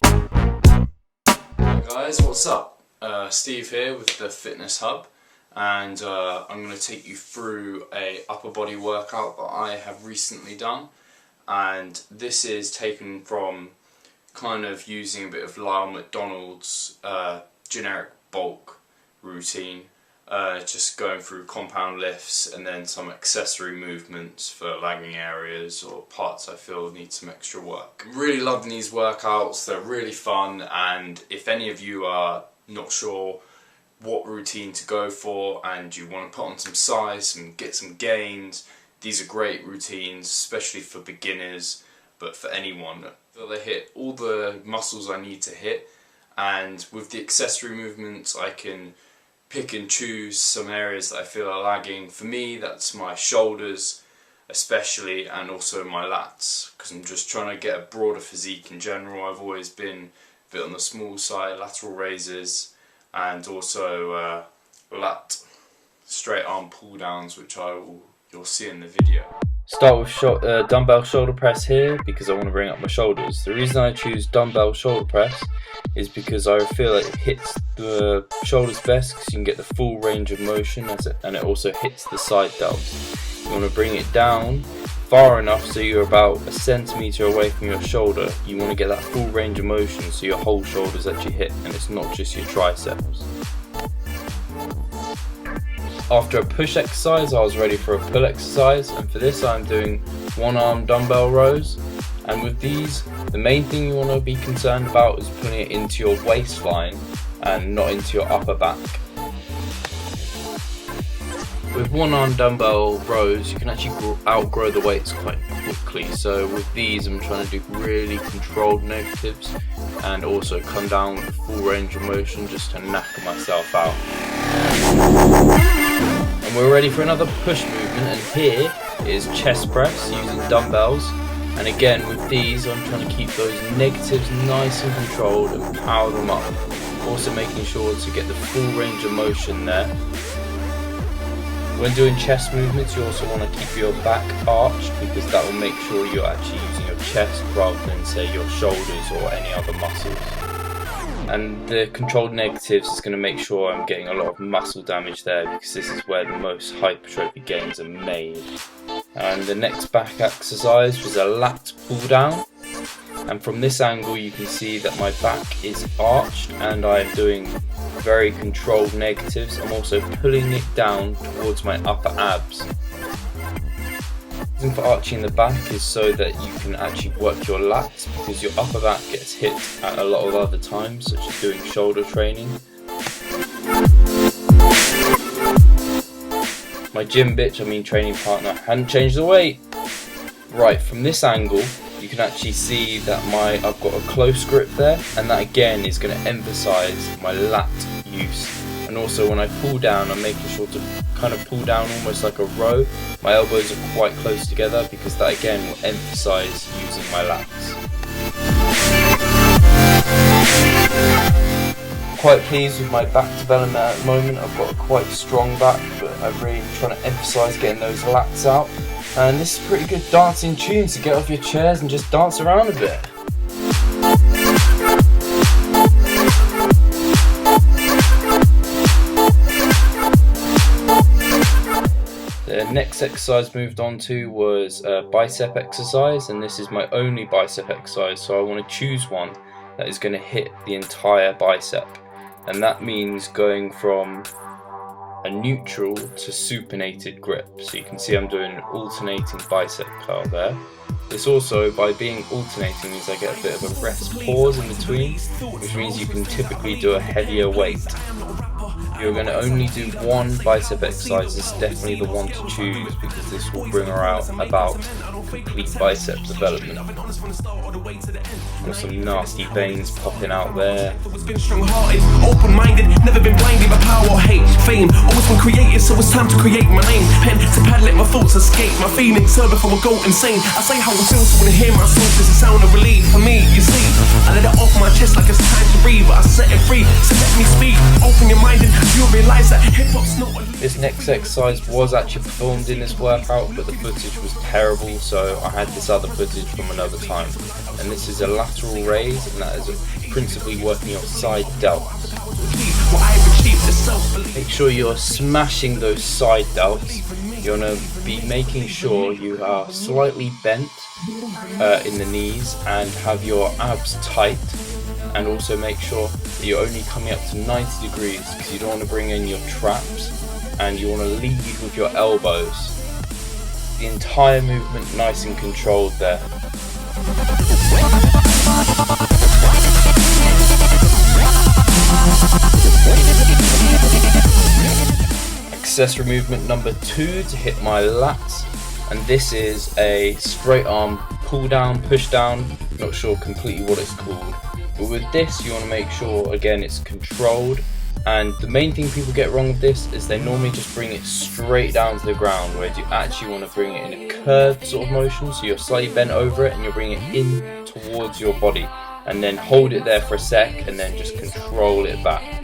Hey guys, what's up? Steve here with the Fitness Hub, and I'm going to take you through a upper body workout that I have recently done, and this is taken from kind of using a bit of Lyle McDonald's generic bulk routine, just going through compound lifts and then some accessory movements for lagging areas or parts I feel need some extra work. I'm really loving these workouts, they're really fun, and if any of you are not sure what routine to go for and you want to put on some size and get some gains, these are great routines, especially for beginners, but for anyone. So they hit all the muscles I need to hit, and with the accessory movements I can pick and choose some areas that I feel are lagging. For me, that's my shoulders especially, and also my lats, because I'm just trying to get a broader physique in general. I've always been a bit on the small side, lateral raises, and also lat straight arm pull downs, which you'll see in the video. Start with dumbbell shoulder press here because I want to bring up my shoulders. The reason I choose dumbbell shoulder press is because I feel like it hits the shoulders best because you can get the full range of motion and it also hits the side delts. You want to bring it down far enough so you're about a centimetre away from your shoulder. You want to get that full range of motion so your whole shoulders actually hit and it's not just your triceps. After a push exercise, I was ready for a pull exercise, and for this I'm doing one arm dumbbell rows. And with these, the main thing you want to be concerned about is putting it into your waistline and not into your upper back. With one arm dumbbell rows, you can actually outgrow the weights quite quickly. So with these, I'm trying to do really controlled negatives and also come down with the full range of motion just to knacker myself out. And we're ready for another push movement, and here is chest press using dumbbells. And again, with these I'm trying to keep those negatives nice and controlled and power them up, also making sure to get the full range of motion there. When doing chest movements, you also want to keep your back arched because that will make sure you're actually using your chest rather than, say, your shoulders or any other muscles. And the controlled negatives is going to make sure I'm getting a lot of muscle damage there because this is where the most hypertrophy gains are made. And the next back exercise was a lat pulldown, and from this angle you can see that my back is arched and I'm doing very controlled negatives. I'm also pulling it down towards my upper abs. The reason for arching the back is so that you can actually work your lats, because your upper back gets hit at a lot of other times, such as doing shoulder training. My gym bitch, training partner, hadn't changed the weight. Right, from this angle you can actually see that I've got a close grip there, and that again is going to emphasize my lat use. And also when I pull down, I'm making sure to kind of pull down almost like a row. My elbows are quite close together because that again will emphasize using my lats. Quite pleased with my back development at the moment. I've got a quite strong back, but I'm really trying to emphasise getting those lats out. And this is a pretty good dancing tune to get off your chairs and just dance around a bit. The next exercise moved on to was a bicep exercise, and this is my only bicep exercise, so I want to choose one that is going to hit the entire bicep. And that means going from a neutral to supinated grip. So you can see I'm doing an alternating bicep curl there. This also, by being alternating, means I get a bit of a rest pause in between, which means you can typically do a heavier weight. If you're going to only do one bicep exercise, it's definitely the one to choose because this will bring about complete bicep development. Got some nasty veins popping out there. Open-minded, never been blinded by power or hate, fame. Always been creative, so it's time to create my name. Pen to pad, let my thoughts escape. My feelings serve before I go insane. I say how I feel, so when I hear my songs, it's a sound of relief for me. You see, I let it off my chest like it's time to breathe, but I set it free. So let me speak. Open your mind and you'll realize that hip hop's not a This next exercise was actually performed in this workout, but the footage was terrible, so I had this other footage from another time. And this is a lateral raise, and that is principally working your side delts. Make sure you're smashing those side delts. You want to be making sure you are slightly bent in the knees and have your abs tight, and also make sure that you're only coming up to 90 degrees because you don't want to bring in your traps, and you want to lead with your elbows. The entire movement nice and controlled there. Accessory movement number 2 to hit my lats, and this is a straight arm pull down, push down, not sure completely what it's called, but with this you want to make sure again it's controlled. And the main thing people get wrong with this is they normally just bring it straight down to the ground, whereas you actually want to bring it in a curved sort of motion, so you're slightly bent over it and you're bringing it in towards your body, and then hold it there for a sec and then just control it back.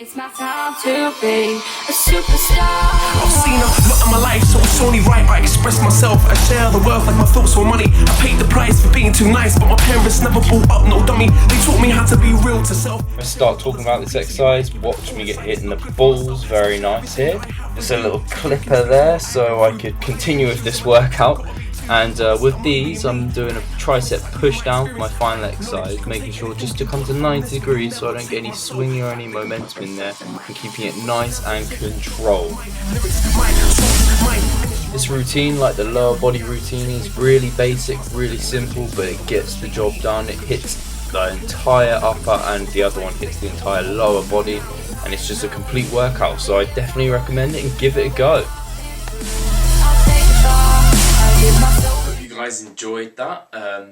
It's my time to be a superstar. I've seen a lot of my life, so it's only right I express myself. I share the worth like my thoughts were money. I paid the price for being too nice, but my parents never brought up no dummy. They taught me how to be real to self. Let's start talking about this exercise. Watch me get hit in the balls. Very nice here. Just a little clipper there so I could continue with this workout. And with these, I'm doing a tricep push down for my final exercise, making sure just to come to 90 degrees so I don't get any swinging or any momentum in there, and keeping it nice and controlled. This routine, like the lower body routine, is really basic, really simple, but it gets the job done. It hits the entire upper and the other one hits the entire lower body, and it's just a complete workout, so I definitely recommend it and give it a go. Hope you guys enjoyed that.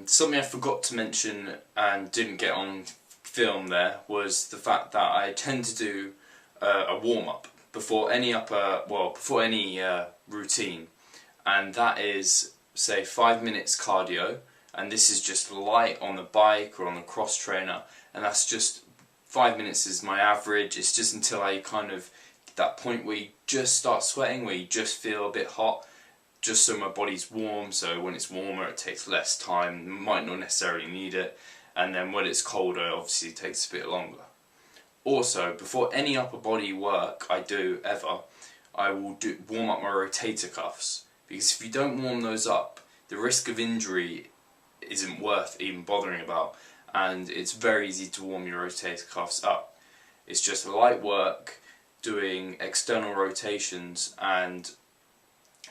Something I forgot to mention and didn't get on film there was the fact that I tend to do a warm-up before any routine, and that is, say, 5 minutes cardio, and this is just light on the bike or on the cross trainer, and that's just 5 minutes is my average. It's just until I kind of get that point where you just start sweating, where you just feel a bit hot, just so my body's warm, so when it's warmer it takes less time, might not necessarily need it, and then when it's colder obviously it takes a bit longer. Also, before any upper body work I do ever, I will warm up my rotator cuffs, because if you don't warm those up, the risk of injury isn't worth even bothering about, and it's very easy to warm your rotator cuffs up. It's just light work, doing external rotations, and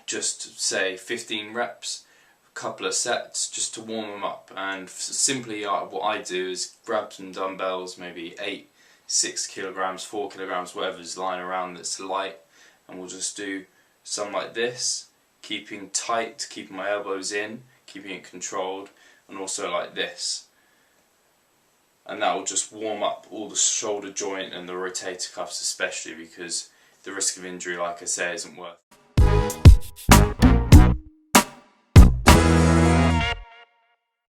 just say 15 reps, a couple of sets, just to warm them up. And simply what I do is grab some dumbbells, maybe 8, 6 kilograms, 4 kilograms, whatever's lying around that's light, and we'll just do some like this, keeping tight, keeping my elbows in, keeping it controlled, and also like this. And that will just warm up all the shoulder joint and the rotator cuffs especially, because the risk of injury, like I say, isn't worth it.